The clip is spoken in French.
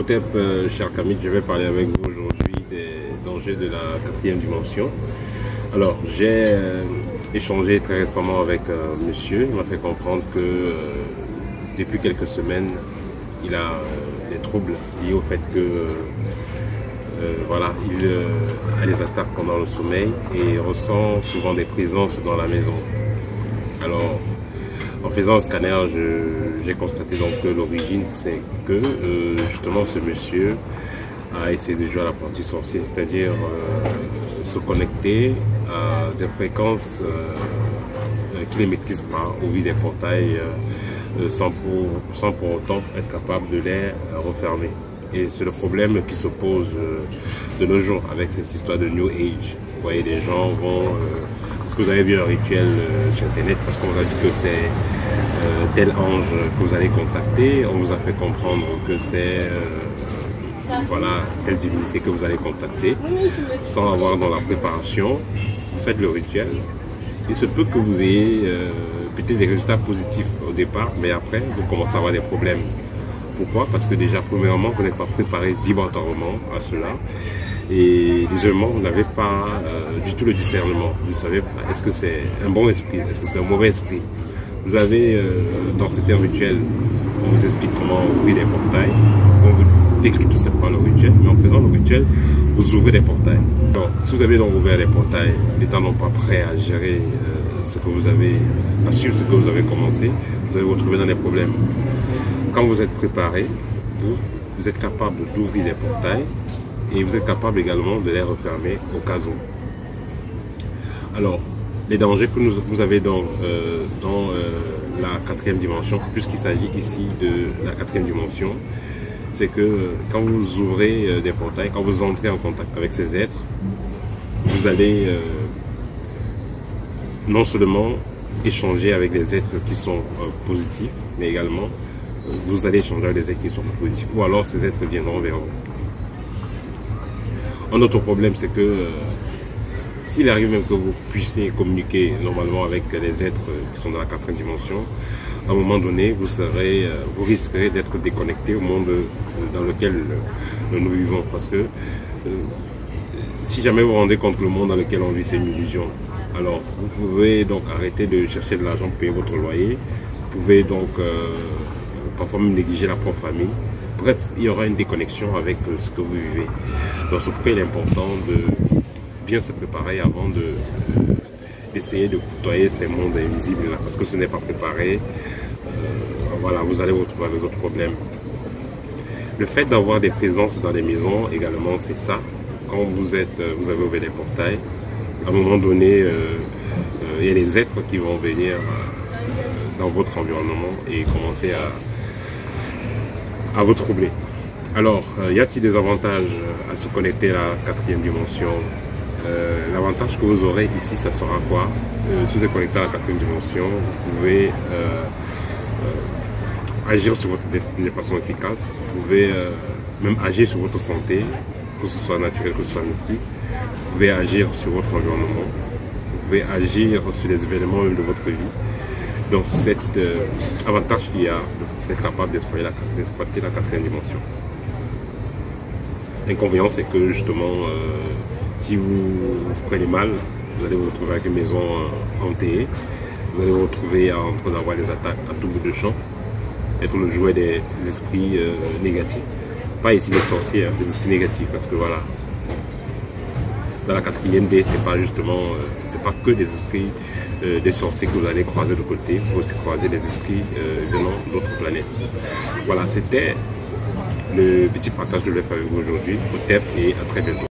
Hotep, cher Camille, je vais parler avec vous aujourd'hui des dangers de la quatrième dimension. Alors, j'ai échangé très récemment avec un monsieur. Il m'a fait comprendre que depuis quelques semaines, il a des troubles liés au fait que voilà, il a des attaques pendant le sommeil et ressent souvent des présences dans la maison. Alors, en faisant un scanner, j'ai constaté donc que l'origine, c'est que justement ce monsieur a essayé de jouer à l'apprenti sorcier, c'est-à-dire se connecter à des fréquences qu'il ne maîtrise pas au vu des portails sans pour autant être capable de les refermer. Et c'est le problème qui se pose de nos jours avec cette histoire de New Age. Vous voyez, les gens vont... Est-ce que vous avez vu un rituel sur Internet parce qu'on vous a dit que c'est tel ange que vous allez contacter, on vous a fait comprendre que c'est voilà, telle divinité que vous allez contacter, sans avoir dans la préparation, vous faites le rituel. Il se peut que vous ayez peut-être des résultats positifs au départ, mais après vous commencez à avoir des problèmes. Pourquoi? Parce que déjà, premièrement, vous n'êtes pas préparé vibratoirement à cela. Et deuxièmement, vous n'avez pas du tout le discernement. Vous ne savez pas, est-ce que c'est un bon esprit, est-ce que c'est un mauvais esprit. Vous avez, dans certains rituels, on vous explique comment ouvrir des portails. On vous décrit tout simplement le rituel, mais en faisant le rituel, vous ouvrez des portails. Alors, si vous avez donc ouvert des portails, n'étant non pas prêt à gérer ce que vous avez, à suivre ce que vous avez commencé, vous allez vous retrouver dans des problèmes. Quand vous êtes préparé, vous êtes capable d'ouvrir des portails et vous êtes capable également de les refermer au cas où. Alors, les dangers que vous avez dans la quatrième dimension, puisqu'il s'agit ici de la quatrième dimension, c'est que quand vous ouvrez des portails, quand vous entrez en contact avec ces êtres, vous allez non seulement échanger avec des êtres qui sont positifs, mais également vous allez échanger avec des êtres qui sont positifs, ou alors ces êtres viendront vers vous. Un autre problème, c'est que s'il arrive même que vous puissiez communiquer normalement avec les êtres qui sont dans la quatrième dimension, à un moment donné, vous risquerez d'être déconnecté au monde dans lequel nous vivons. Parce que si jamais vous vous rendez compte que le monde dans lequel on vit, c'est une illusion, alors vous pouvez donc arrêter de chercher de l'argent pour payer votre loyer. Vous pouvez donc parfois même négliger la propre famille. Bref, il y aura une déconnexion avec ce que vous vivez. Donc c'est pourquoi il est important de bien se préparer avant d'essayer de côtoyer ces mondes invisibles là, parce que ce n'est pas préparé. Voilà, vous allez vous retrouver avec d'autres problèmes. Le fait d'avoir des présences dans les maisons également, c'est ça. Quand vous avez ouvert des portails, à un moment donné, il y a des êtres qui vont venir dans votre environnement et commencer à vous troubler. Alors, y a-t-il des avantages à se connecter à la quatrième dimension? L'avantage que vous aurez ici, ça sera quoi? Si vous êtes connecté à la quatrième dimension, vous pouvez agir sur votre destinée de façon efficace. Vous pouvez même agir sur votre santé, que ce soit naturel, que ce soit mystique. Vous pouvez agir sur votre environnement. Vous pouvez agir sur les événements de votre vie. Donc, cet avantage qu'il y a d'être capable d'exploiter la quatrième dimension. L'inconvénient, c'est que justement, si vous prenez mal, vous allez vous retrouver avec une maison hantée. Vous allez vous retrouver en train d'avoir des attaques à tout bout de champ, être le jouet des esprits négatifs. Pas ici des sorciers, hein, des esprits négatifs, parce que voilà, dans la quatrième D, c'est pas justement, c'est pas que des esprits des sorciers que vous allez croiser de côté, vous aussi croiser des esprits venant d'autres planètes. Voilà, c'était le petit partage que je vais faire avec vous aujourd'hui. Hotep et à très bientôt.